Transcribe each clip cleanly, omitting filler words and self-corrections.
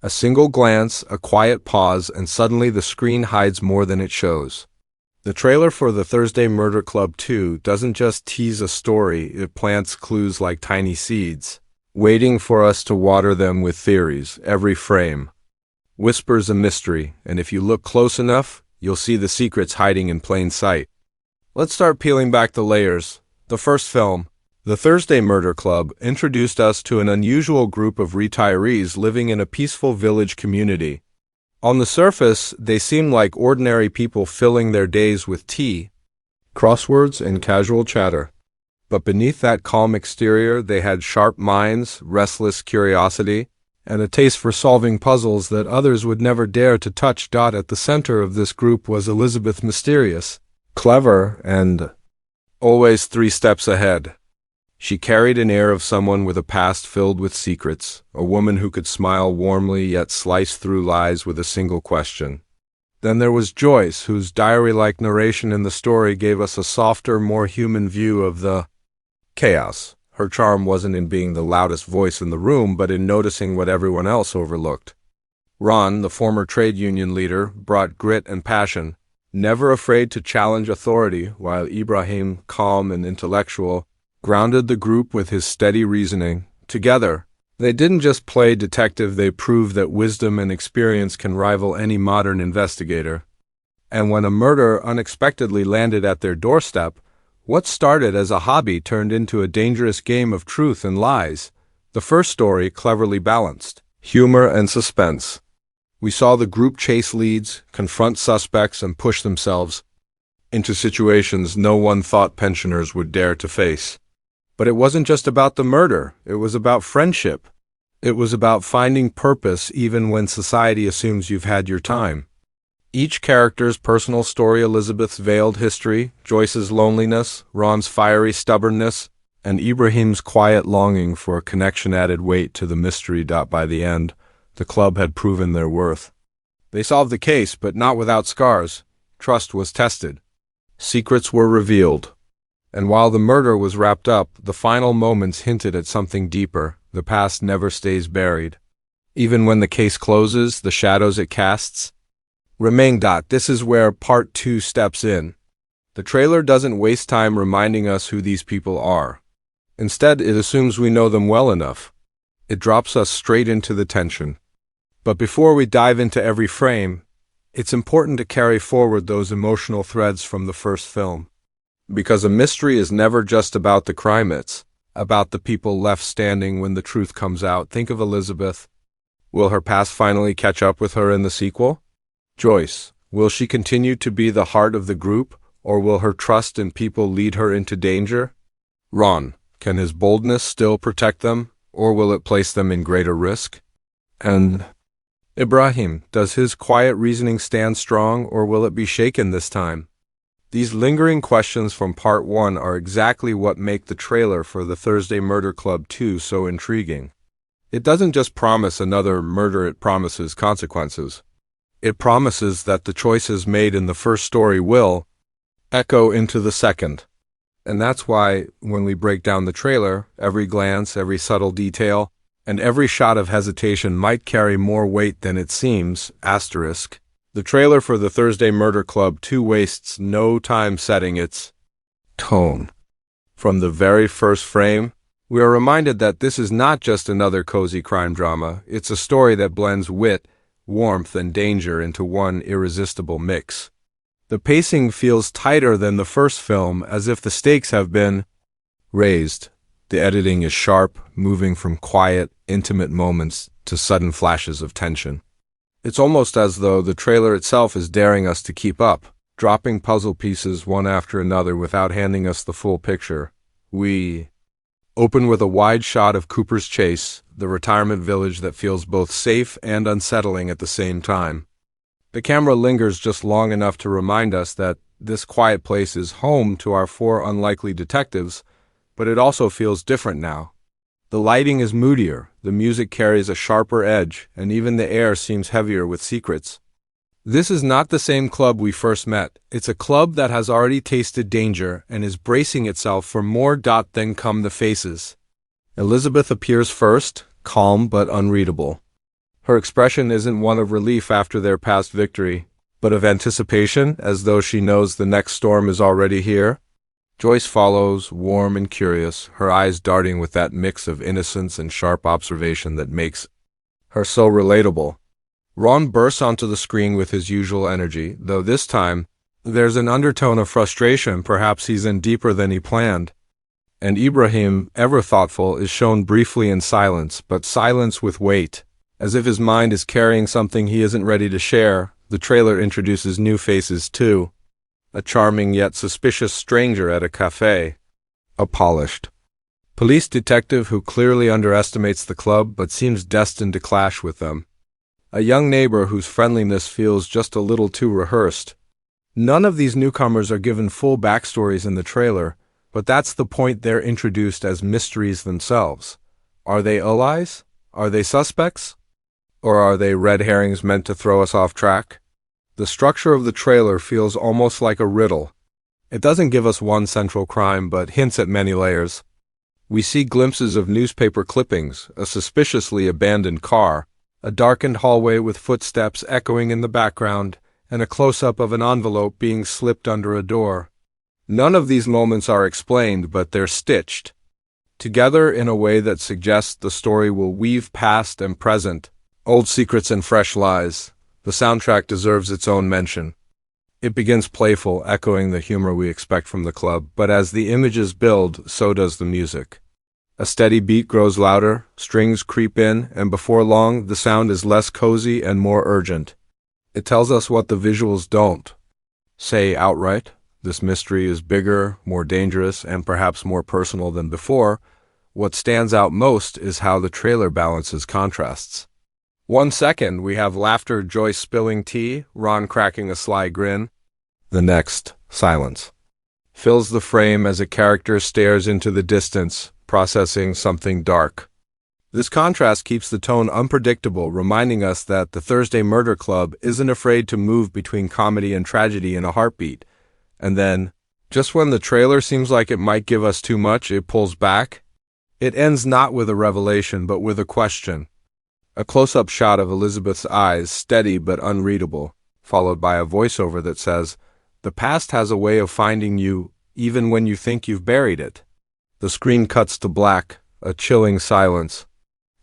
A single glance, a quiet pause, and suddenly the screen hides more than it shows. The trailer for the Thursday Murder Club 2 doesn't just tease a story, it plants clues like tiny seeds, waiting for us to water them with theories. Every frame whispers a mystery, and if you look close enough, you'll see the secrets hiding in plain sight. Let's start peeling back the layers. The first film, The Thursday Murder Club, introduced us to an unusual group of retirees living in a peaceful village community. On the surface, they seemed like ordinary people filling their days with tea, crosswords, and casual chatter. But beneath that calm exterior, they had sharp minds, restless curiosity, and a taste for solving puzzles that others would never dare to touch. At the center of this group was Elizabeth, mysterious, clever, and always 3 steps ahead. She carried an air of someone with a past filled with secrets, a woman who could smile warmly yet slice through lies with a single question. Then there was Joyce, whose diary-like narration in the story gave us a softer, more human view of the chaos. Her charm wasn't in being the loudest voice in the room, but in noticing what everyone else overlooked. Ron, the former trade union leader, brought grit and passion, never afraid to challenge authority, while Ibrahim, calm and intellectual, grounded the group with his steady reasoning. Together, they didn't just play detective, they proved that wisdom and experience can rival any modern investigator. And when a murder unexpectedly landed at their doorstep, what started as a hobby turned into a dangerous game of truth and lies. The first story cleverly balanced humor and suspense. We saw the group chase leads, confront suspects, and push themselves into situations no one thought pensioners would dare to face. But it wasn't just about the murder, it was about friendship. It was about finding purpose even when society assumes you've had your time. Each character's personal story, Elizabeth's veiled history, Joyce's loneliness, Ron's fiery stubbornness, and Ibrahim's quiet longing for a connection added weight to the mystery. By the end, the club had proven their worth. They solved the case, but not without scars. Trust was tested. Secrets were revealed. And while the murder was wrapped up, the final moments hinted at something deeper. The past never stays buried. Even when the case closes, the shadows it casts remain. This is where Part 2 steps in. The trailer doesn't waste time reminding us who these people are. Instead, it assumes we know them well enough. It drops us straight into the tension. But before we dive into every frame, it's important to carry forward those emotional threads from the first film. Because a mystery is never just about the crime, it's about the people left standing when the truth comes out. Think of Elizabeth. Will her past finally catch up with her in the sequel? Joyce, will she continue to be the heart of the group, or will her trust in people lead her into danger? Ron, can his boldness still protect them, or will it place them in greater risk? And Ibrahim, does his quiet reasoning stand strong, or will it be shaken this time? These lingering questions from Part 1 are exactly what make the trailer for the Thursday Murder Club 2 so intriguing. It doesn't just promise another murder, it promises consequences. It promises that the choices made in the first story will echo into the second. And that's why, when we break down the trailer, every glance, every subtle detail, and every shot of hesitation might carry more weight than it seems. Asterisk. The trailer for the Thursday Murder Club 2 wastes no time setting its tone. From the very first frame, we are reminded that this is not just another cozy crime drama, it's a story that blends wit, warmth, and danger into one irresistible mix. The pacing feels tighter than the first film, as if the stakes have been raised. The editing is sharp, moving from quiet, intimate moments to sudden flashes of tension. It's almost as though the trailer itself is daring us to keep up, dropping puzzle pieces one after another without handing us the full picture. We open with a wide shot of Cooper's Chase, the retirement village that feels both safe and unsettling at the same time. The camera lingers just long enough to remind us that this quiet place is home to our 4 unlikely detectives, but it also feels different now. The lighting is moodier, the music carries a sharper edge, and even the air seems heavier with secrets. This is not the same club we first met. It's a club that has already tasted danger and is bracing itself for more. Then come the faces. Elizabeth appears first, calm but unreadable. Her expression isn't one of relief after their past victory, but of anticipation, as though she knows the next storm is already here. Joyce follows, warm and curious, her eyes darting with that mix of innocence and sharp observation that makes her so relatable. Ron bursts onto the screen with his usual energy, though this time, there's an undertone of frustration. Perhaps he's in deeper than he planned. And Ibrahim, ever thoughtful, is shown briefly in silence, but silence with weight. As if his mind is carrying something he isn't ready to share, the trailer introduces new faces too. A charming yet suspicious stranger at a cafe. A polished police detective who clearly underestimates the club but seems destined to clash with them. A young neighbor whose friendliness feels just a little too rehearsed. None of these newcomers are given full backstories in the trailer, but that's the point. They're introduced as mysteries themselves. Are they allies? Are they suspects? Or are they red herrings meant to throw us off track? The structure of the trailer feels almost like a riddle. It doesn't give us one central crime, but hints at many layers. We see glimpses of newspaper clippings, a suspiciously abandoned car, a darkened hallway with footsteps echoing in the background, and a close-up of an envelope being slipped under a door. None of these moments are explained, but they're stitched together in a way that suggests the story will weave past and present, old secrets and fresh lies. The soundtrack deserves its own mention. It begins playful, echoing the humor we expect from the club, but as the images build, so does the music. A steady beat grows louder, strings creep in, and before long, the sound is less cozy and more urgent. It tells us what the visuals don't say outright. This mystery is bigger, more dangerous, and perhaps more personal than before. What stands out most is how the trailer balances contrasts. 1 second, we have laughter, Joyce spilling tea, Ron cracking a sly grin. The next, silence fills the frame as a character stares into the distance, processing something dark. This contrast keeps the tone unpredictable, reminding us that the Thursday Murder Club isn't afraid to move between comedy and tragedy in a heartbeat. And then, just when the trailer seems like it might give us too much, it pulls back. It ends not with a revelation, but with a question. A close-up shot of Elizabeth's eyes, steady but unreadable, followed by a voiceover that says, "The past has a way of finding you, even when you think you've buried it." The screen cuts to black, a chilling silence.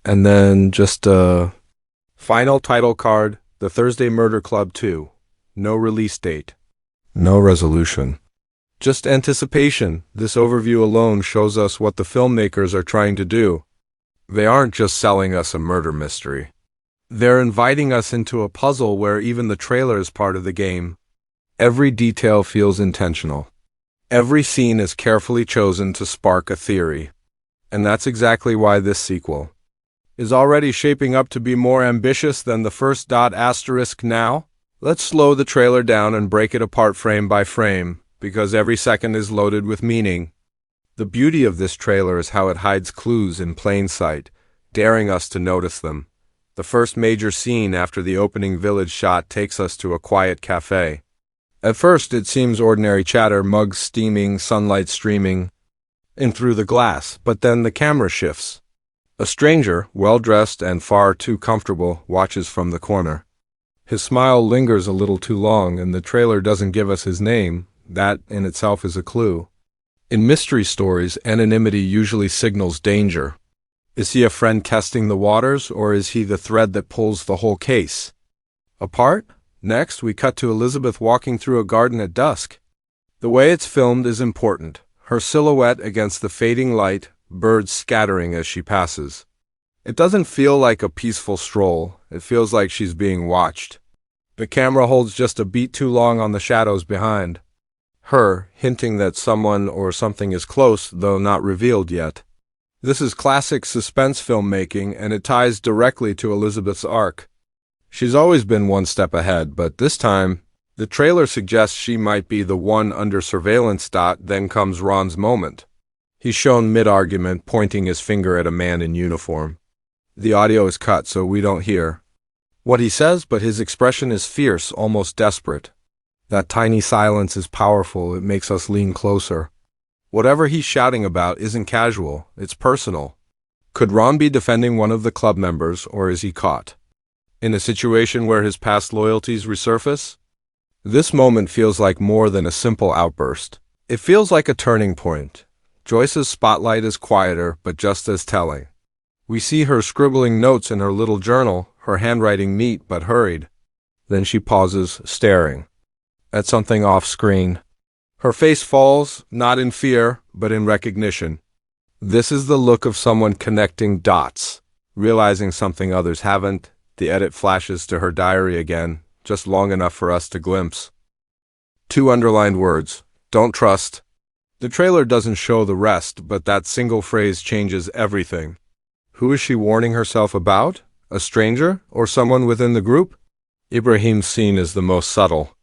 And then just a final title card, The Thursday Murder Club 2. No release date. No resolution. Just anticipation. This overview alone shows us what the filmmakers are trying to do. They aren't just selling us a murder mystery. They're inviting us into a puzzle where even the trailer is part of the game. Every detail feels intentional. Every scene is carefully chosen to spark a theory. And that's exactly why this sequel is already shaping up to be more ambitious than the first. Asterisk now? Let's slow the trailer down and break it apart frame by frame, because every second is loaded with meaning. The beauty of this trailer is how it hides clues in plain sight, daring us to notice them. The first major scene after the opening village shot takes us to a quiet cafe. At first it seems ordinary chatter, mugs steaming, sunlight streaming in through the glass, but then the camera shifts. A stranger, well-dressed and far too comfortable, watches from the corner. His smile lingers a little too long, and the trailer doesn't give us his name. That in itself is a clue. In mystery stories, anonymity usually signals danger. Is he a friend testing the waters, or is he the thread that pulls the whole case apart? Next, we cut to Elizabeth walking through a garden at dusk. The way it's filmed is important. Her silhouette against the fading light, birds scattering as she passes. It doesn't feel like a peaceful stroll. It feels like she's being watched. The camera holds just a beat too long on the shadows behind her, hinting that someone or something is close, though not revealed yet. This is classic suspense filmmaking, and it ties directly to Elizabeth's arc. She's always been one step ahead, but this time, the trailer suggests she might be the one under surveillance. Then comes Ron's moment. He's shown mid-argument, pointing his finger at a man in uniform. The audio is cut, so we don't hear what he says, but his expression is fierce, almost desperate. That tiny silence is powerful. It makes us lean closer. Whatever he's shouting about isn't casual, it's personal. Could Ron be defending one of the club members, or is he caught in a situation where his past loyalties resurface? This moment feels like more than a simple outburst. It feels like a turning point. Joyce's spotlight is quieter, but just as telling. We see her scribbling notes in her little journal, her handwriting neat but hurried. Then she pauses, staring at something off-screen. Her face falls, not in fear, but in recognition. This is the look of someone connecting dots, realizing something others haven't. The edit flashes to her diary again, just long enough for us to glimpse. 2 underlined words. Don't trust. The trailer doesn't show the rest, but that single phrase changes everything. Who is she warning herself about? A stranger, or someone within the group? Ibrahim's scene is the most subtle.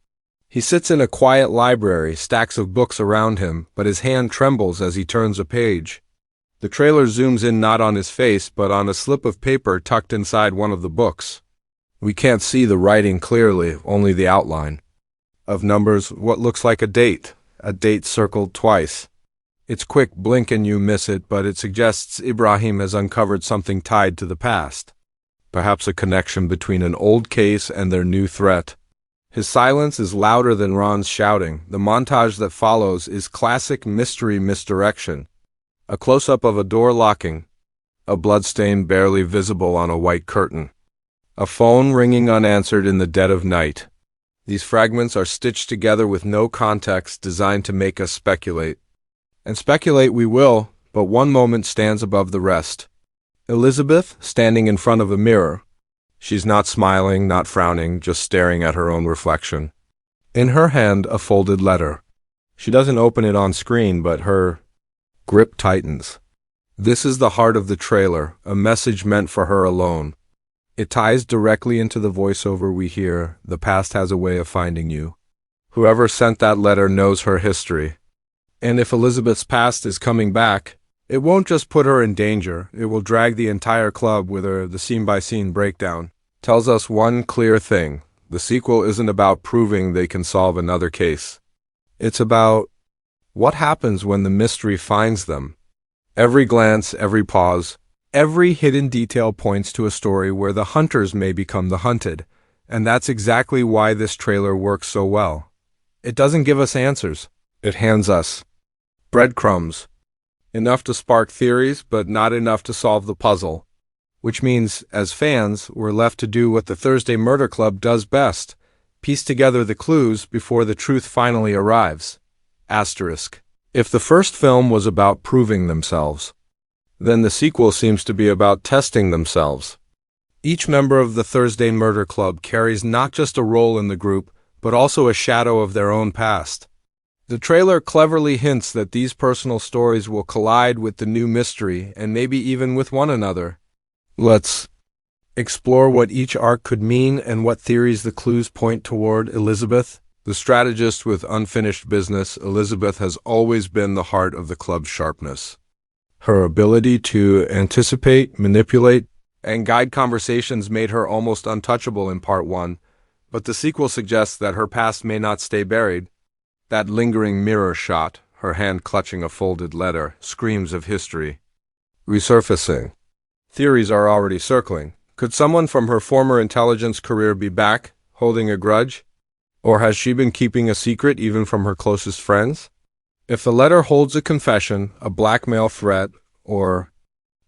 He sits in a quiet library, stacks of books around him, but his hand trembles as he turns a page. The trailer zooms in not on his face, but on a slip of paper tucked inside one of the books. We can't see the writing clearly, only the outline. Of numbers, what looks like a date circled twice. It's quick blink and you miss it, but it suggests Ibrahim has uncovered something tied to the past. Perhaps a connection between an old case and their new threat. His silence is louder than Ron's shouting. The montage that follows is classic mystery misdirection. A close-up of a door locking, a bloodstain barely visible on a white curtain, a phone ringing unanswered in the dead of night. These fragments are stitched together with no context, designed to make us speculate. And speculate we will, but one moment stands above the rest. Elizabeth, standing in front of a mirror. She's not smiling, not frowning, just staring at her own reflection. In her hand, a folded letter. She doesn't open it on screen, but her grip tightens. This is the heart of the trailer, a message meant for her alone. It ties directly into the voiceover we hear, "The past has a way of finding you." Whoever sent that letter knows her history. And if Elizabeth's past is coming back, it won't just put her in danger, it will drag the entire club with her. The scene-by-scene breakdown tells us one clear thing. The sequel isn't about proving they can solve another case. It's about what happens when the mystery finds them. Every glance, every pause, every hidden detail points to a story where the hunters may become the hunted. And that's exactly why this trailer works so well. It doesn't give us answers. It hands us breadcrumbs. Enough to spark theories, but not enough to solve the puzzle. Which means, as fans, we're left to do what the Thursday Murder Club does best: piece together the clues before the truth finally arrives. Asterisk. If the first film was about proving themselves, then the sequel seems to be about testing themselves. Each member of the Thursday Murder Club carries not just a role in the group, but also a shadow of their own past. The trailer cleverly hints that these personal stories will collide with the new mystery, and maybe even with one another. Let's explore what each arc could mean and what theories the clues point toward. Elizabeth, the strategist with unfinished business. Elizabeth has always been the heart of the club's sharpness. Her ability to anticipate, manipulate, and guide conversations made her almost untouchable in part 1, but the sequel suggests that her past may not stay buried. That lingering mirror shot, her hand clutching a folded letter, screams of history. Resurfacing. Theories are already circling. Could someone from her former intelligence career be back, holding a grudge? Or has she been keeping a secret even from her closest friends? If the letter holds a confession, a blackmail threat, or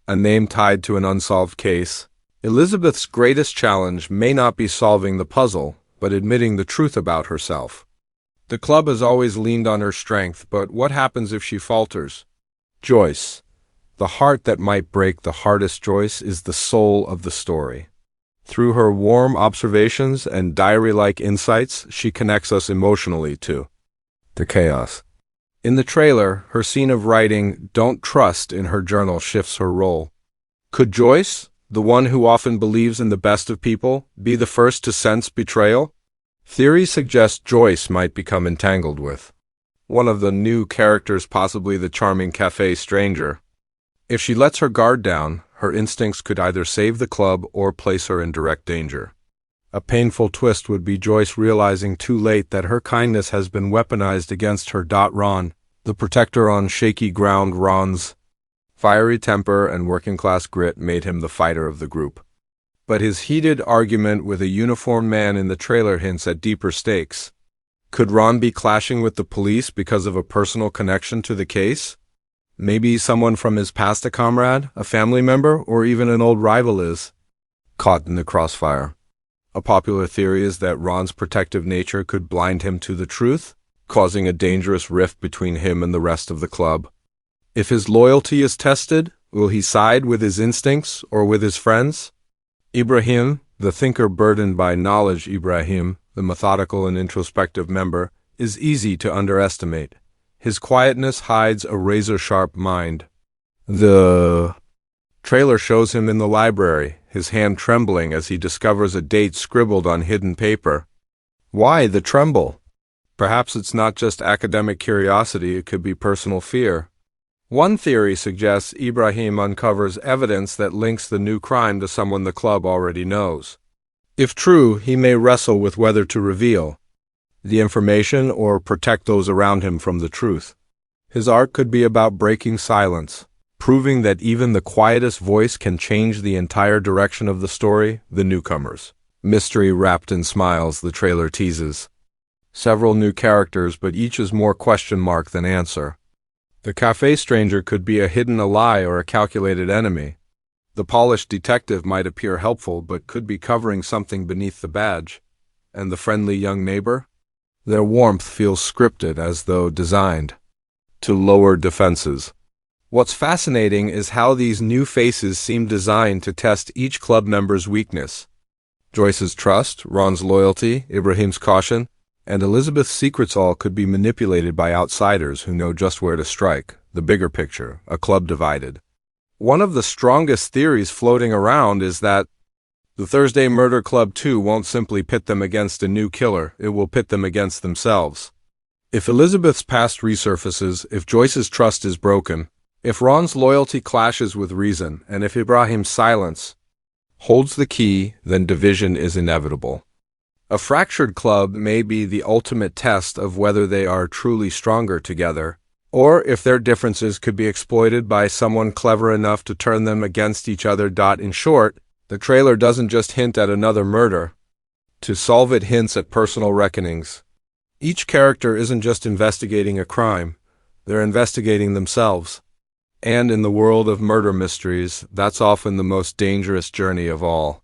a name tied to an unsolved case, Elizabeth's greatest challenge may not be solving the puzzle, but admitting the truth about herself. The club has always leaned on her strength, but what happens if she falters? Joyce. The heart that might break the hardest Joyce is the soul of the story. Through her warm observations and diary-like insights, she connects us emotionally to the chaos. In the trailer, her scene of writing "Don't trust" in her journal shifts her role. Could Joyce, the one who often believes in the best of people, be the first to sense betrayal? Theories suggest Joyce might become entangled with one of the new characters, possibly the charming cafe stranger. If she lets her guard down, her instincts could either save the club or place her in direct danger. A painful twist would be Joyce realizing too late that her kindness has been weaponized against her. Ron, the protector on shaky ground. Ron's fiery temper and working-class grit made him the fighter of the group. But his heated argument with a uniformed man in the trailer hints at deeper stakes. Could Ron be clashing with the police because of a personal connection to the case? Maybe someone from his past, a comrade, a family member, or even an old rival is caught in the crossfire. A popular theory is that Ron's protective nature could blind him to the truth, causing a dangerous rift between him and the rest of the club. If his loyalty is tested, will he side with his instincts or with his friends? Ibrahim, the thinker burdened by knowledge, Ibrahim, the methodical and introspective member, is easy to underestimate. His quietness hides a razor-sharp mind. The trailer shows him in the library, his hand trembling as he discovers a date scribbled on hidden paper. Why the tremble? Perhaps it's not just academic curiosity, it could be personal fear. One theory suggests Ibrahim uncovers evidence that links the new crime to someone the club already knows. If true, he may wrestle with whether to reveal the information or protect those around him from the truth. His art could be about breaking silence, proving that even the quietest voice can change the entire direction of the story. The newcomers. Mystery wrapped in smiles, the trailer teases. Several new characters, but each is more question mark than answer. The cafe stranger could be a hidden ally or a calculated enemy. The polished detective might appear helpful, but could be covering something beneath the badge. And the friendly young neighbor? Their warmth feels scripted, as though designed to lower defenses. What's fascinating is how these new faces seem designed to test each club member's weakness. Joyce's trust, Ron's loyalty, Ibrahim's caution, and Elizabeth's secrets all could be manipulated by outsiders who know just where to strike. The bigger picture, a club divided. One of the strongest theories floating around is that the Thursday Murder Club 2 won't simply pit them against a new killer, it will pit them against themselves. If Elizabeth's past resurfaces, if Joyce's trust is broken, if Ron's loyalty clashes with reason, and if Ibrahim's silence holds the key, then division is inevitable. A fractured club may be the ultimate test of whether they are truly stronger together, or if their differences could be exploited by someone clever enough to turn them against each other. In short, the trailer doesn't just hint at another murder. To solve it hints at personal reckonings. Each character isn't just investigating a crime, they're investigating themselves. And in the world of murder mysteries, that's often the most dangerous journey of all.